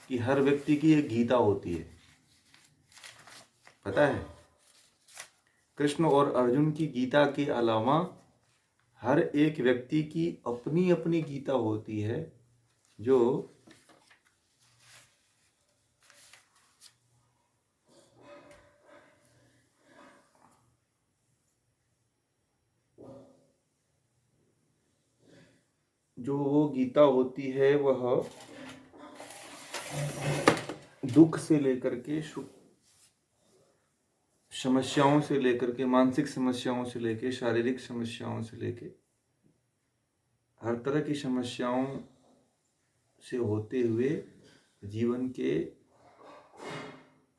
कि हर व्यक्ति की एक गीता होती है, पता है? कृष्ण और अर्जुन की गीता के अलावा हर एक व्यक्ति की अपनी अपनी गीता होती है, जो वो गीता होती है, वह दुख से लेकर के सुख, समस्याओं से लेकर के, मानसिक समस्याओं से लेकर, शारीरिक समस्याओं से लेकर, हर तरह की समस्याओं से होते हुए जीवन के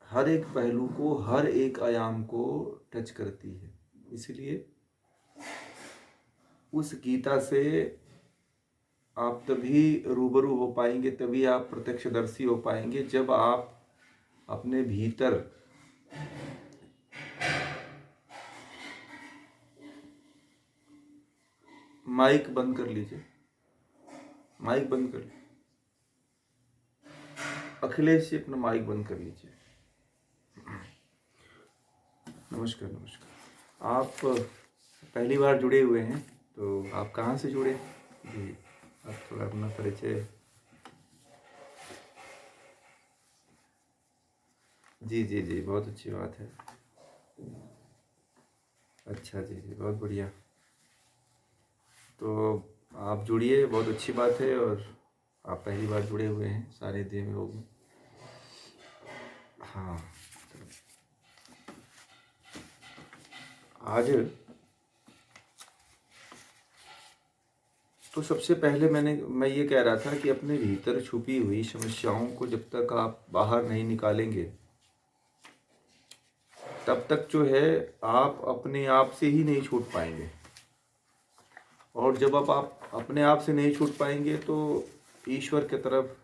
हर एक पहलू को, हर एक आयाम को टच करती है। इसलिए उस गीता से आप तभी रूबरू हो पाएंगे, तभी आप प्रत्यक्षदर्शी हो पाएंगे, जब आप अपने भीतर माइक बंद कर लीजिए, माइक बंद कर लीजिए, अखिलेश जी अपना माइक बंद कर लीजिए। नमस्कार नमस्कार। आप पहली बार जुड़े हुए हैं, तो आप कहाँ से जुड़े जी? आप थोड़ा अपना परिचय। जी जी जी, बहुत अच्छी बात है। अच्छा जी जी, बहुत बढ़िया। तो आप जुड़िए, बहुत अच्छी बात है। और आप पहली बार जुड़े हुए हैं सारे देव लोग में। हाँ, आज तो सबसे पहले मैं ये कह रहा था कि अपने भीतर छुपी हुई समस्याओं को जब तक आप बाहर नहीं निकालेंगे, तब तक जो है आप अपने आप से ही नहीं छूट पाएंगे। और जब आप अपने आप से नहीं छूट पाएंगे तो ईश्वर की तरफ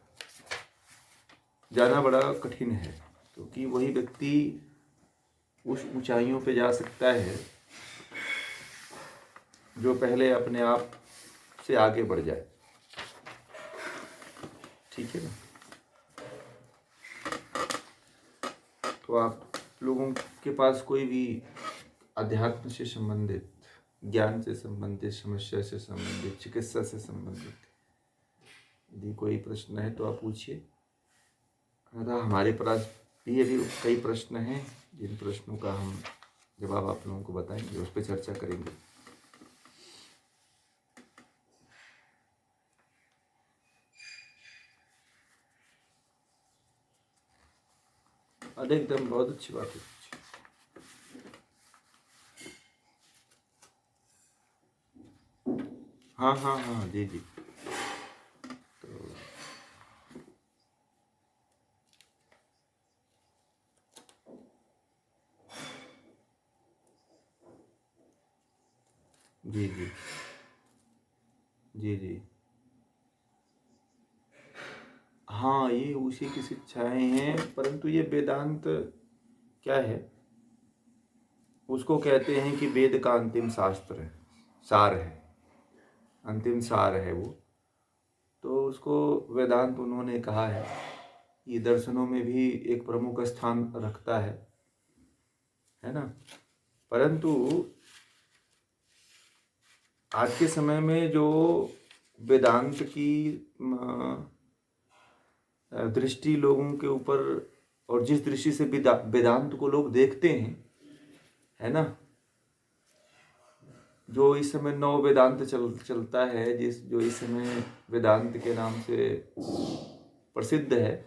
जाना बड़ा कठिन है, क्योंकि वही व्यक्ति उस ऊंचाइयों पे जा सकता है जो पहले अपने आप से आगे बढ़ जाए। ठीक है ना? तो आप लोगों के पास कोई भी अध्यात्म से संबंधित, ज्ञान से संबंधित, समस्या से संबंधित, चिकित्सा से संबंधित यदि कोई प्रश्न है तो आप पूछिए। हमारे पास भी अभी कई प्रश्न हैं, जिन प्रश्नों का हम जवाब आप लोगों को बताएंगे, उस पर चर्चा करेंगे। अरे एकदम बहुत अच्छी बात है। हाँ हाँ हाँ, जी जी। तो जी जी जी जी, हाँ, ये उसी की शिक्षाएं हैं। परंतु ये वेदांत क्या है, उसको कहते हैं कि वेद का अंतिम शास्त्र है, सार है, अंतिम सार है वो। तो उसको वेदांत उन्होंने कहा है, ये दर्शनों में भी एक प्रमुख स्थान रखता है ना। परंतु आज के समय में जो वेदांत की दृष्टि लोगों के ऊपर, और जिस दृष्टि से वेदांत को लोग देखते हैं, है ना, जो इस समय नव वेदांत चलता है, जो इस समय वेदांत के नाम से प्रसिद्ध है,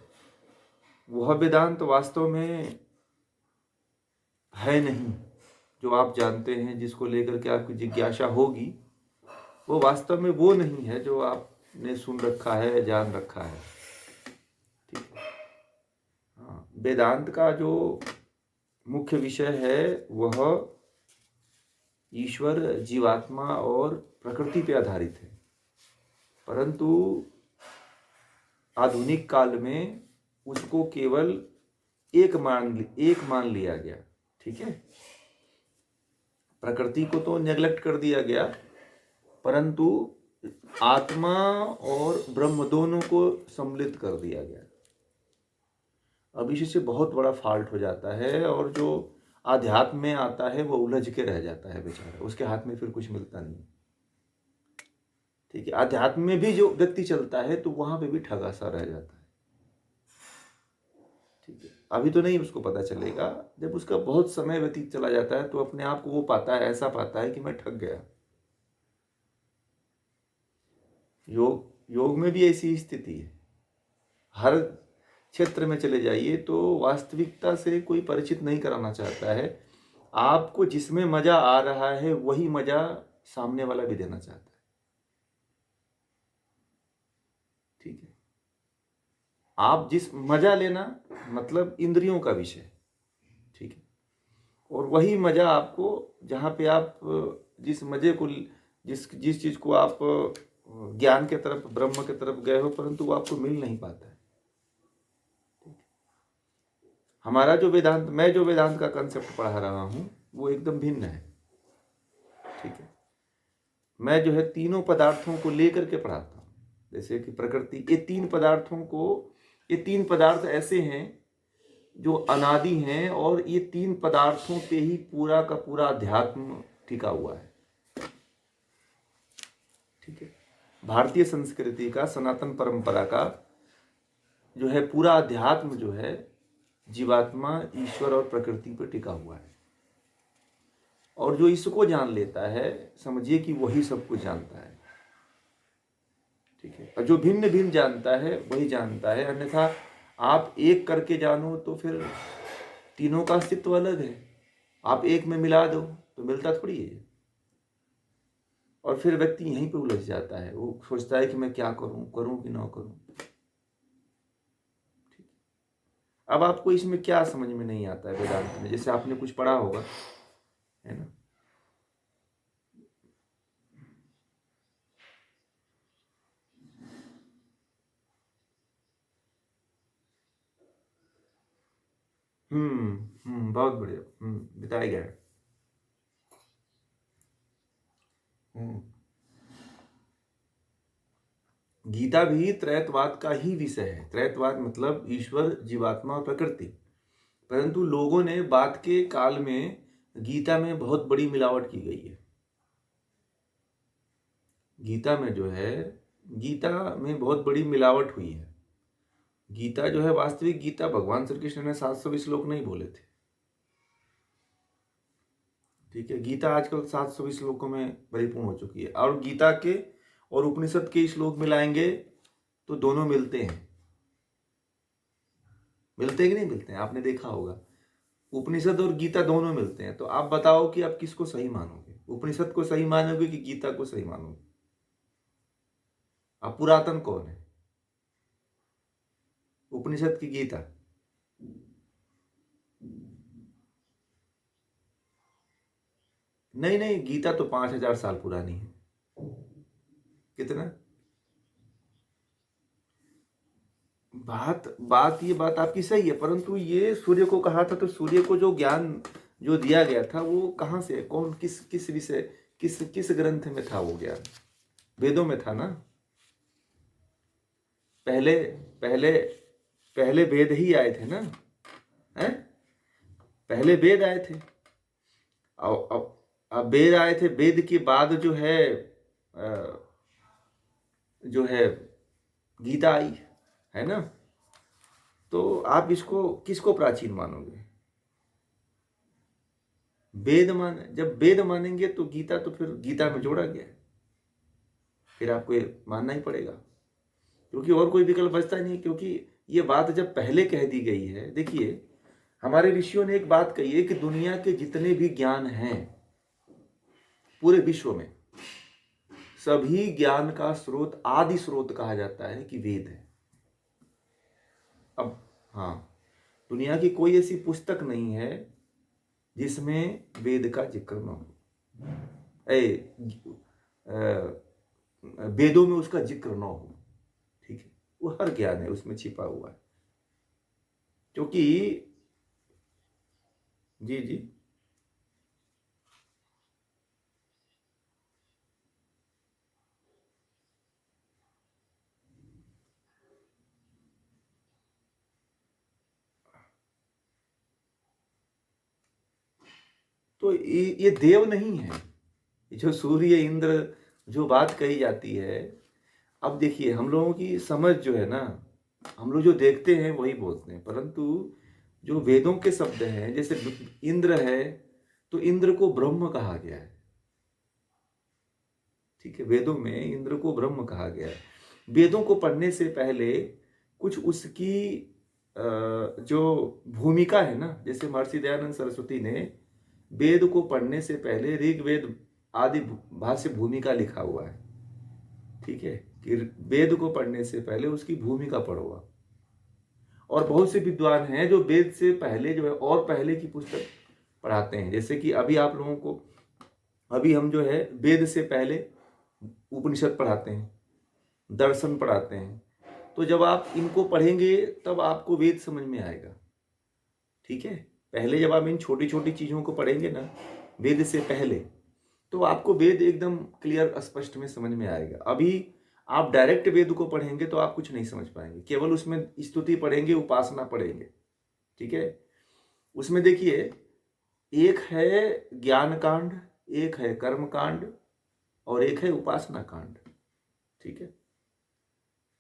वह वेदांत वास्तव में है नहीं। जो आप जानते हैं, जिसको लेकर के आपकी जिज्ञासा होगी, वो वास्तव में वो नहीं है जो आपने सुन रखा है, जान रखा है। ठीक है? हाँ, वेदांत का जो मुख्य विषय है वह ईश्वर, जीवात्मा और प्रकृति पे आधारित है। परंतु आधुनिक काल में उसको केवल एक मान लिया गया। ठीक है, प्रकृति को तो नेग्लेक्ट कर दिया गया, परंतु आत्मा और ब्रह्म दोनों को सम्मिलित कर दिया गया। अब इससे बहुत बड़ा फॉल्ट हो जाता है, और जो आध्यात्म में आता है वो उलझ के रह जाता है बेचारा, उसके हाथ में फिर कुछ मिलता नहीं। ठीक है, आध्यात्म में भी जो व्यक्ति चलता है तो वहां पे भी ठगा सा रह जाता है। ठीक है, अभी तो नहीं उसको पता चलेगा, जब उसका बहुत समय व्यतीत चला जाता है तो अपने आप को वो पाता है, ऐसा पाता है कि मैं ठग गया। योग में भी ऐसी स्थिति है। हर क्षेत्र में चले जाइए तो वास्तविकता से कोई परिचित नहीं कराना चाहता है। आपको जिसमें मजा आ रहा है वही मजा सामने वाला भी देना चाहता है। ठीक है, आप जिस मजा लेना मतलब इंद्रियों का विषय। ठीक है, और वही मजा आपको, जहाँ पे आप जिस मजे को, जिस चीज को आप ज्ञान के तरफ, ब्रह्म के तरफ गए हो, परंतु वो आपको मिल नहीं पाता है। हमारा जो वेदांत, मैं जो वेदांत का कंसेप्ट पढ़ा रहा हूँ वो एकदम भिन्न है। ठीक है, मैं जो है तीनों पदार्थों को लेकर के पढ़ाता हूँ। जैसे कि प्रकृति, ये तीन पदार्थों को, ये तीन पदार्थ ऐसे हैं जो अनादि हैं, और ये तीन पदार्थों पे ही पूरा का पूरा अध्यात्म टिका हुआ है। ठीक है, भारतीय संस्कृति का, सनातन परंपरा का जो है पूरा अध्यात्म जो है जीवात्मा, ईश्वर और प्रकृति पर टिका हुआ है। और जो इसको जान लेता है, समझिए कि वही सब कुछ जानता है। ठीक है, और जो भिन्न भिन्न जानता है वही जानता है, अन्यथा आप एक करके जानो तो फिर तीनों का अस्तित्व अलग है। आप एक में मिला दो तो मिलता थोड़ी है। और फिर व्यक्ति यहीं पे उलझ जाता है, वो सोचता है कि मैं क्या करूं, करूं कि ना करूं। अब आपको इसमें क्या समझ में नहीं आता है वेदांत में? जैसे आपने कुछ पढ़ा होगा, है ना? बहुत बढ़िया, बताया गया है। हम्म गीता भी त्रैतवाद का ही विषय है। त्रैतवाद मतलब ईश्वर, जीवात्मा और प्रकृति। परंतु लोगों ने बाद के काल में गीता में बहुत बड़ी मिलावट की गई है। गीता में जो है, गीता में बहुत बड़ी मिलावट हुई है। गीता जो है, वास्तविक गीता भगवान श्री कृष्ण ने 700 श्लोक नहीं बोले थे। ठीक है, गीता आजकल 700 श्लोकों में परिपूर्ण हो चुकी है, और गीता के और उपनिषद के श्लोक मिलाएंगे तो दोनों मिलते हैं। मिलते हैं कि नहीं मिलते हैं? आपने देखा होगा, उपनिषद और गीता दोनों मिलते हैं। तो आप बताओ कि आप किसको सही मानोगे? उपनिषद को सही मानोगे कि गीता को सही मानोगे? अब पुरातन कौन है, उपनिषद की गीता? नहीं नहीं, गीता तो 5000 साल पुरानी है। कितना? बात बात ये बात आपकी सही है, परंतु ये सूर्य को कहा था, तो सूर्य को जो ज्ञान जो दिया गया था वो कहाँ से, कौन, किस किस विषय, किस किस ग्रंथ में था वो ज्ञान? वेदों में था ना। पहले पहले पहले वेद ही आए थे ना, हैं? पहले वेद आए थे। अब वेद आए थे, वेद के बाद जो है गीता आई, है ना? तो आप इसको किसको प्राचीन मानोगे? वेद मान, जब वेद मानेंगे तो गीता तो फिर गीता में जोड़ा गया है, फिर आपको ये मानना ही पड़ेगा, क्योंकि और कोई विकल्प बचता नहीं। क्योंकि ये बात जब पहले कह दी गई है, देखिए हमारे ऋषियों ने एक बात कही है कि दुनिया के जितने भी ज्ञान हैं पूरे विश्व में, सभी ज्ञान का स्रोत, आदि स्रोत कहा जाता है कि वेद है। अब हाँ, दुनिया की कोई ऐसी पुस्तक नहीं है जिसमें वेद का जिक्र न हो, वेदों में उसका जिक्र न हो। ठीक है, वो हर ज्ञान है उसमें छिपा हुआ है, क्योंकि जी जी। तो ये देव नहीं है। जो सूर्य इंद्र जो बात कही जाती है, अब देखिए हम लोगों की समझ जो है ना, हम लोग जो देखते हैं वही बोलते हैं, परंतु जो वेदों के शब्द हैं, जैसे इंद्र है तो इंद्र को ब्रह्म कहा गया है। ठीक है, वेदों में इंद्र को ब्रह्म कहा गया है। वेदों को पढ़ने से पहले कुछ उसकी जो भूमिका है ना, जैसे महर्षि दयानंद सरस्वती ने वेद को पढ़ने से पहले ऋग्वेद आदि भाष्य भूमिका लिखा हुआ है। ठीक है, कि वेद को पढ़ने से पहले उसकी भूमिका पढ़ो। और बहुत से विद्वान हैं जो वेद से पहले जो है और पहले की पुस्तक पढ़ाते हैं। जैसे कि अभी आप लोगों को, अभी हम जो है वेद से पहले उपनिषद पढ़ाते हैं, दर्शन पढ़ाते हैं। तो जब आप इनको पढ़ेंगे तब आपको वेद समझ में आएगा। ठीक है, पहले जब आप इन छोटी छोटी चीज़ों को पढ़ेंगे ना वेद से पहले, तो आपको वेद एकदम क्लियर स्पष्ट में समझ में आएगा। अभी आप डायरेक्ट वेद को पढ़ेंगे तो आप कुछ नहीं समझ पाएंगे, केवल उसमें स्तुति पढ़ेंगे, उपासना पढ़ेंगे। ठीक है, उसमें देखिए एक है ज्ञान कांड, एक है कर्म कांड और एक है उपासना कांड। ठीक है,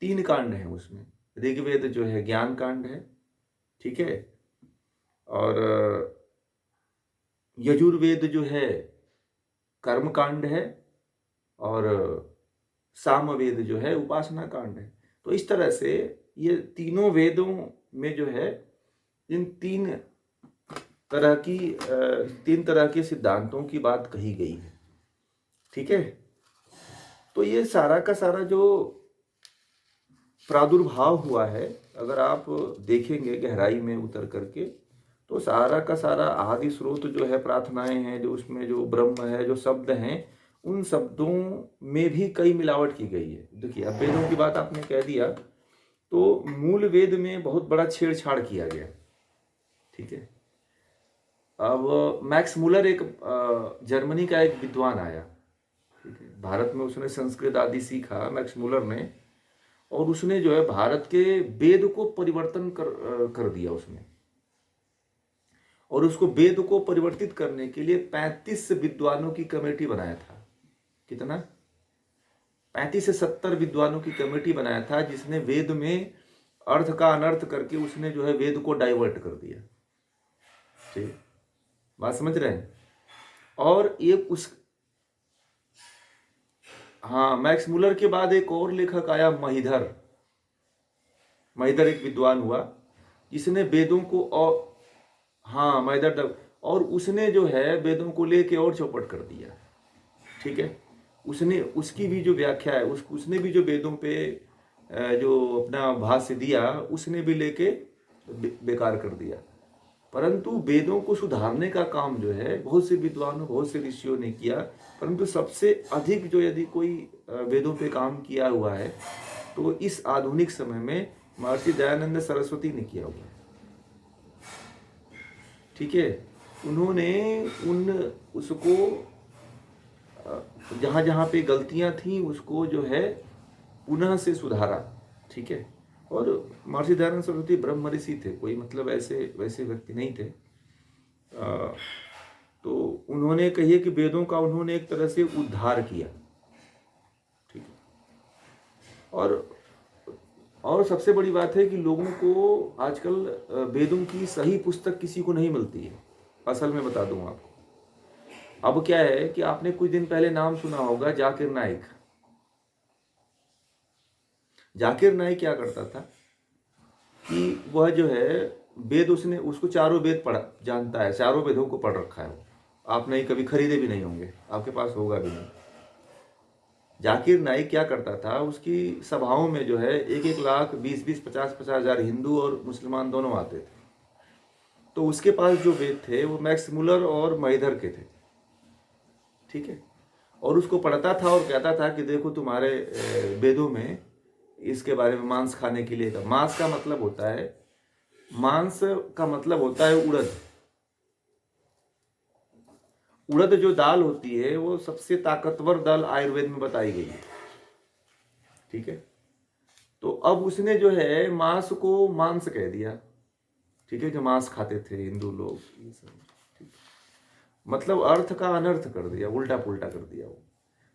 3 कांड हैं उसमें। ऋग्वेद जो है ज्ञान कांड है, ठीक है, और यजुर्वेद जो है कर्म कांड है और सामवेद जो है उपासना कांड है। तो इस तरह से ये तीनों वेदों में जो है इन तीन तरह के सिद्धांतों की बात कही गई है। ठीक है, तो ये सारा का सारा जो प्रादुर्भाव हुआ है, अगर आप देखेंगे गहराई में उतर करके, तो सारा का सारा आदि स्रोत जो है, प्रार्थनाएं हैं जो उसमें, जो ब्रह्म है, जो शब्द हैं, उन शब्दों में भी कई मिलावट की गई है। देखिए, अब वेदों की बात आपने कह दिया तो मूल वेद में बहुत बड़ा छेड़छाड़ किया गया। ठीक है, अब मैक्स मुलर एक जर्मनी का एक विद्वान आया। ठीक है, भारत में उसने संस्कृत आदि सीखा मैक्स मुलर ने, और उसने जो है भारत के वेद को परिवर्तन कर दिया उसने। और उसको वेद को परिवर्तित करने के लिए 35 विद्वानों की कमेटी बनाया था। कितना? 35 से 70 विद्वानों की कमेटी बनाया था, जिसने वेद में अर्थ का अनर्थ करके उसने जो है वेद को डाइवर्ट कर दिया। ठीक, बात समझ रहे हैं? और एक हाँ, मैक्स मुलर के बाद एक और लेखक आया, महिधर एक विद्वान हुआ जिसने वेदों को, और हाँ महिधर, और उसने जो है वेदों को लेके और चौपट कर दिया। ठीक है, उसने, उसकी भी जो व्याख्या है, उसने भी जो वेदों पे जो अपना भाष्य दिया, उसने भी लेके बेकार कर दिया। परंतु वेदों को सुधारने का काम जो है बहुत से विद्वानों, बहुत से ऋषियों ने किया, परंतु सबसे अधिक जो यदि कोई वेदों पे काम किया हुआ है तो इस आधुनिक समय में महर्षि दयानंद सरस्वती ने किया हुआ है। ठीक है, उन्होंने उसको जहाँ जहाँ पे गलतियाँ थी उसको जो है पुनः से सुधारा। ठीक है, और महर्षि दयानंद सरस्वती ब्रह्म ऋषि थे, कोई मतलब ऐसे वैसे व्यक्ति नहीं थे। तो उन्होंने कहिए कि वेदों का उन्होंने एक तरह से उद्धार किया। ठीक है, और सबसे बड़ी बात है कि लोगों को आजकल वेदों की सही पुस्तक किसी को नहीं मिलती है। असल में बता दूं आपको, अब क्या है कि आपने कुछ दिन पहले नाम सुना होगा जाकिर नाइक। जाकिर नाइक क्या करता था कि वह जो है वेद, उसको चारों वेद पढ़ा जानता है, चारों वेदों को पढ़ रखा है। आप नहीं कभी खरीदे भी नहीं होंगे, आपके पास होगा भी नहीं। जाकिर नाइक क्या करता था, उसकी सभाओं में जो है 1-1 लाख, 20-20, 50-50 हजार हिंदू और मुसलमान दोनों आते थे। तो उसके पास जो वेद थे वो मैक्स मुलर और महिधर के थे। ठीक है, और उसको पढ़ता था और कहता था कि देखो तुम्हारे वेदों में इसके बारे में मांस खाने के लिए था। मांस का मतलब होता है, मांस का मतलब होता है उड़द। उड़द जो दाल होती है वो सबसे ताकतवर दाल आयुर्वेद में बताई गई है। ठीक है, तो अब उसने जो है मांस को मांस कह दिया। ठीक है, जो मांस खाते थे हिंदू लोग, ये सब। ठीक, मतलब अर्थ का अनर्थ कर दिया, उल्टा पुल्टा कर दिया वो।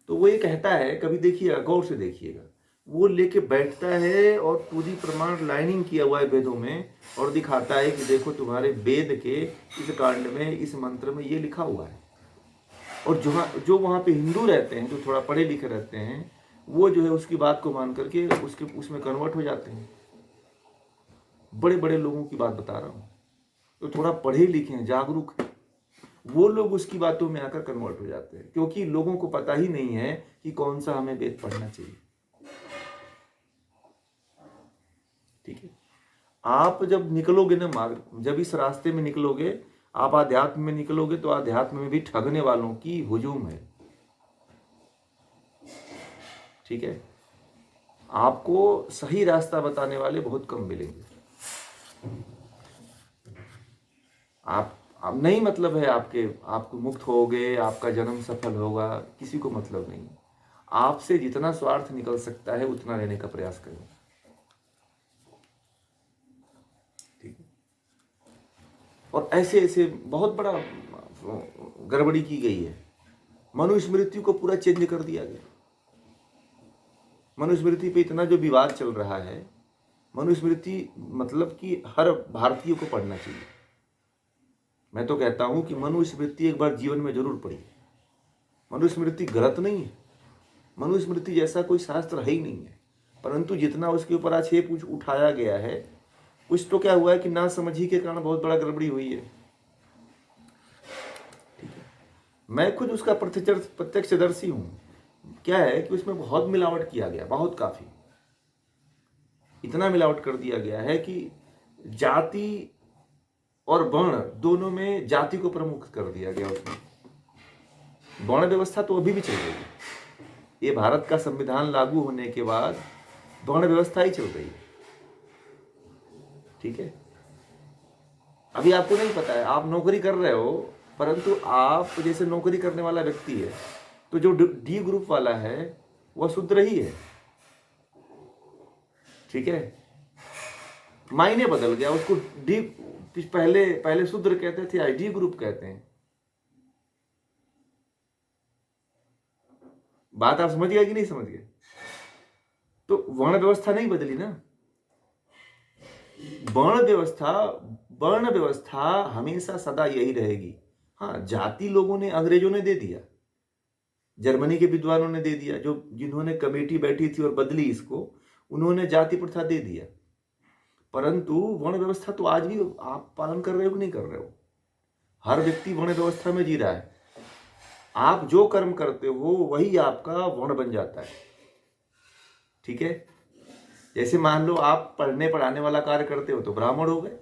तो वो ये कहता है, कभी देखिएगा, गौर से देखिएगा, वो लेके बैठता है और पूरी प्रमाण लाइनिंग किया हुआ है वेदों में, और दिखाता है कि देखो तुम्हारे वेद के इस कांड में, इस मंत्र में ये लिखा हुआ है। और जो वहाँ पे हिंदू रहते हैं, जो थोड़ा पढ़े लिखे रहते हैं, वो जो है उसकी बात को मान करके उसमें कन्वर्ट हो जाते हैं। बड़े बड़े लोगों की बात बता रहा हूँ, तो थोड़ा पढ़े लिखे हैं, जागरूक हैं, वो लोग उसकी बातों में आकर कन्वर्ट हो जाते हैं, क्योंकि लोगों को पता ही नहीं है कि कौन सा हमें वेद पढ़ना चाहिए। ठीक है, आप जब निकलोगे ना मार्ग, जब इस रास्ते में निकलोगे, आप आध्यात्म में निकलोगे, तो आध्यात्म में भी ठगने वालों की हुजूम है। ठीक है, आपको सही रास्ता बताने वाले बहुत कम मिलेंगे। आप नहीं मतलब है आपको मुक्त होगे, आपका जन्म सफल होगा, किसी को मतलब नहीं। आपसे जितना स्वार्थ निकल सकता है उतना लेने का प्रयास करें। ठीक है, और ऐसे ऐसे बहुत बड़ा गड़बड़ी की गई है। मनुस्मृति को पूरा चेंज कर दिया गया। मनुस्मृति पे इतना जो विवाद चल रहा है, मनुस्मृति मतलब कि हर भारतीय को पढ़ना चाहिए। मैं तो कहता हूं कि मनुस्मृति एक बार जीवन में जरूर पढ़िए। मनुस्मृति गलत नहीं है, मनुस्मृति जैसा कोई शास्त्र है ही नहीं है, परंतु जितना उसके ऊपर आक्षेप उठाया गया है, कुछ तो क्या हुआ है कि ना समझी के कारण बहुत बड़ा गड़बड़ी हुई है। ठीक है, मैं खुद उसका प्रत्यक्षदर्शी हूं। क्या है कि उसमें बहुत मिलावट किया गया, बहुत काफी इतना मिलावट कर दिया गया है कि जाति और वर्ण दोनों में जाति को प्रमुख कर दिया गया। उसमें वर्ण व्यवस्था तो अभी भी चल रही है। ये भारत का संविधान लागू होने के बाद वर्ण व्यवस्था ही चल रही है। ठीक है, अभी आपको नहीं पता है, आप नौकरी कर रहे हो, परंतु आप जैसे नौकरी करने वाला व्यक्ति है, तो जो डी ग्रुप वाला है वह शूद्र ही है। ठीक है, मायने बदल गया, उसको डी पहले शूद्र कहते थे, आज डी ग्रुप कहते हैं। बात आप समझ गए कि नहीं समझ गए? तो वर्ण व्यवस्था नहीं बदली ना। वर्ण व्यवस्था हमेशा सदा यही रहेगी। हाँ, जाति लोगों ने, अंग्रेजों ने दे दिया, जर्मनी के विद्वानों ने दे दिया, जो जिन्होंने कमेटी बैठी थी और बदली इसको, उन्होंने जाति प्रथा दे दिया, परंतु वर्ण व्यवस्था तो आज भी आप पालन कर रहे हो कि नहीं कर रहे हो? हर व्यक्ति वर्ण व्यवस्था में जी रहा है। आप जो कर्म करते हो वही आपका वर्ण बन जाता है। ठीक है, जैसे मान लो आप पढ़ने पढ़ाने वाला कार्य करते हो तो ब्राह्मण हो गए।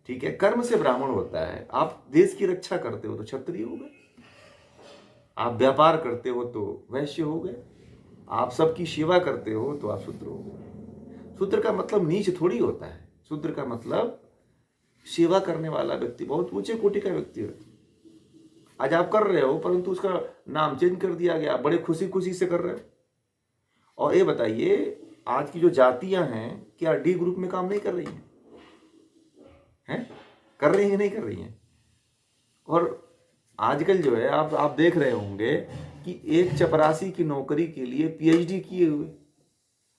ठीक है, कर्म से ब्राह्मण होता है। आप देश की रक्षा करते हो तो क्षत्रिय हो गए, आप व्यापार करते हो तो वैश्य हो गए, आप सबकी सेवा करते हो तो आप शूद्र हो गए। शूद्र का मतलब नीच थोड़ी होता है, शूद्र का मतलब सेवा करने वाला व्यक्ति, बहुत ऊंचे कोटि का व्यक्ति है। आज आप कर रहे हो, परंतु उसका नाम चेंज कर दिया गया, बड़े खुशी खुशी से कर रहे हो। और ये बताइए, आज की जो जातियां हैं, क्या डी ग्रुप में काम नहीं कर रही हैं? कर रही हैं, नहीं कर रही हैं? और आजकल जो है, आप देख रहे होंगे कि एक चपरासी की नौकरी के लिए पीएचडी किए हुए,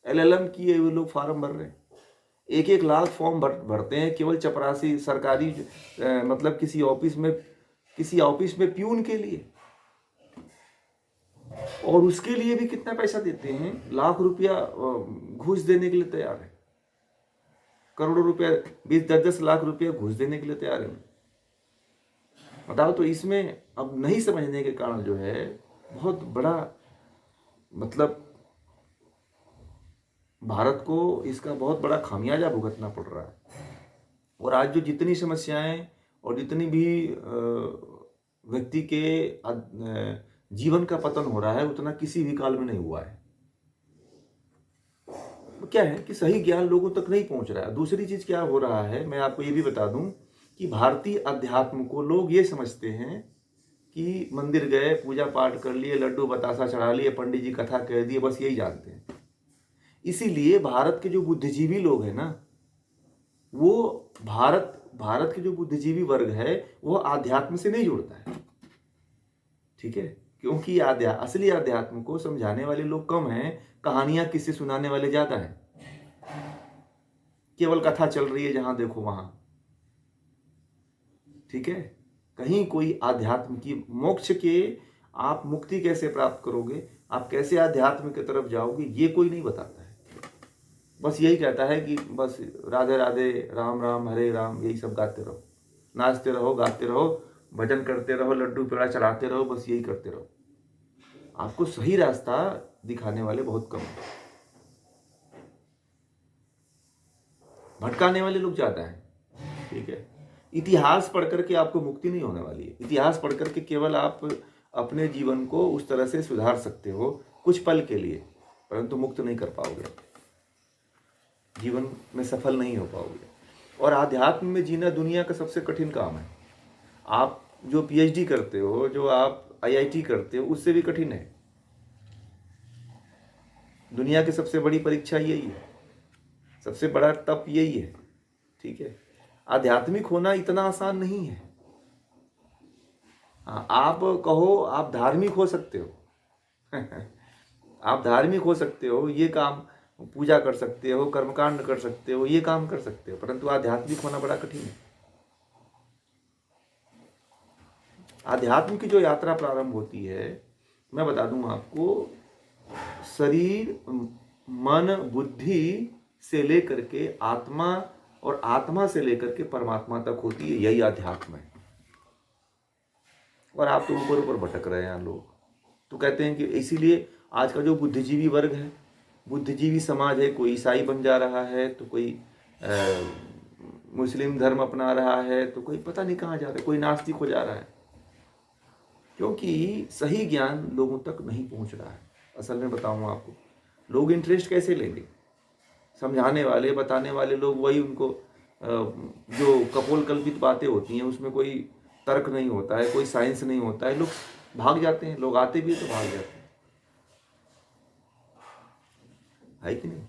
एलएलएम किए हुए लोग फॉर्म भर रहे हैं। 1-1 लाख फॉर्म भरते हैं केवल चपरासी, सरकारी मतलब किसी ऑफिस में प्यून के लिए, और उसके लिए भी कितना पैसा देते हैं, लाख रुपया घूस देने के लिए तैयार है, करोड़ों रुपया, 20-10 लाख रुपया घूस देने के लिए तैयार है। बताओ, तो इसमें अब नहीं समझने के कारण जो है बहुत बड़ा, मतलब भारत को इसका बहुत बड़ा खामियाजा भुगतना पड़ रहा है। और आज जो जितनी समस्याएं और जितनी भी व्यक्ति के जीवन का पतन हो रहा है, उतना किसी भी काल में नहीं हुआ है। तो क्या है कि सही ज्ञान लोगों तक नहीं पहुंच रहा है। दूसरी चीज क्या हो रहा है, मैं आपको ये भी बता दूं कि भारतीय अध्यात्म को लोग ये समझते हैं कि मंदिर गए, पूजा पाठ कर लिए, लड्डू बतासा चढ़ा लिए, पंडित जी कथा कह दिए, बस यही जानते हैं। इसीलिए भारत के जो बुद्धिजीवी लोग हैं ना, वो भारत के जो बुद्धिजीवी वर्ग है वो अध्यात्म से नहीं जुड़ता है, ठीक है, क्योंकि असली अध्यात्म को समझाने वाले लोग कम हैं, कहानियां किससे सुनाने वाले ज्यादा हैं, केवल कथा चल रही है जहां देखो वहां, ठीक है। कहीं कोई आध्यात्म की मोक्ष के, आप मुक्ति कैसे प्राप्त करोगे, आप कैसे आध्यात्म की तरफ जाओगे, ये कोई नहीं बताता है। बस यही कहता है कि बस राधे राधे, राम राम, हरे राम, यही सब गाते रहो, नाचते रहो, गाते रहो, भजन करते रहो, लड्डू पेड़ा चढ़ाते रहो, बस यही करते रहो। आपको सही रास्ता दिखाने वाले बहुत कम हैं, भटकाने वाले लोग ज्यादा हैं, ठीक है। इतिहास पढ़ करके आपको मुक्ति नहीं होने वाली है। इतिहास पढ़ करके केवल आप अपने जीवन को उस तरह से सुधार सकते हो कुछ पल के लिए, परंतु मुक्त नहीं कर पाओगे, जीवन में सफल नहीं हो पाओगे। और आध्यात्म में जीना दुनिया का सबसे कठिन काम है। आप जो पीएचडी करते हो, जो आप आईआईटी करते हो, उससे भी कठिन है। दुनिया की सबसे बड़ी परीक्षा यही है, सबसे बड़ा तप यही है, ठीक है। आध्यात्मिक होना इतना आसान नहीं है। आप कहो आप धार्मिक हो सकते हो आप धार्मिक हो सकते हो, ये काम पूजा कर सकते हो, कर्मकांड कर सकते हो, ये काम कर सकते हो, परंतु आध्यात्मिक होना बड़ा कठिन है। आध्यात्म की जो यात्रा प्रारंभ होती है, मैं बता दूं आपको, शरीर, मन, बुद्धि से लेकर के आत्मा, और आत्मा से लेकर के परमात्मा तक होती है, यही अध्यात्म है। और आप तो ऊपर ऊपर भटक रहे हैं लोग, तो कहते हैं कि इसीलिए आज का जो बुद्धिजीवी वर्ग है, बुद्धिजीवी समाज है, कोई ईसाई बन जा रहा है, तो कोई मुस्लिम धर्म अपना रहा है, तो कोई पता नहीं कहाँ जा रहा है, कोई नास्तिक हो जा रहा है, क्योंकि सही ज्ञान लोगों तक नहीं पहुंच रहा है। असल में बताऊं आपको, लोग इंटरेस्ट कैसे लेंगे, समझाने वाले, बताने वाले लोग वही, उनको जो कपोल कल्पित बातें होती हैं उसमें कोई तर्क नहीं होता है, कोई साइंस नहीं होता है, लोग भाग जाते हैं। लोग आते भी तो भाग जाते हैं, है कि नहीं?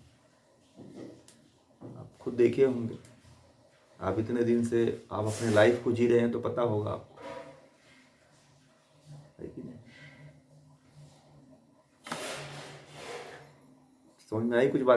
आप खुद देखे होंगे, आप इतने दिन से आप अपने लाइफ को जी रहे हैं, तो पता होगा आपको, है कि नहीं? समझ में आई कुछ बात?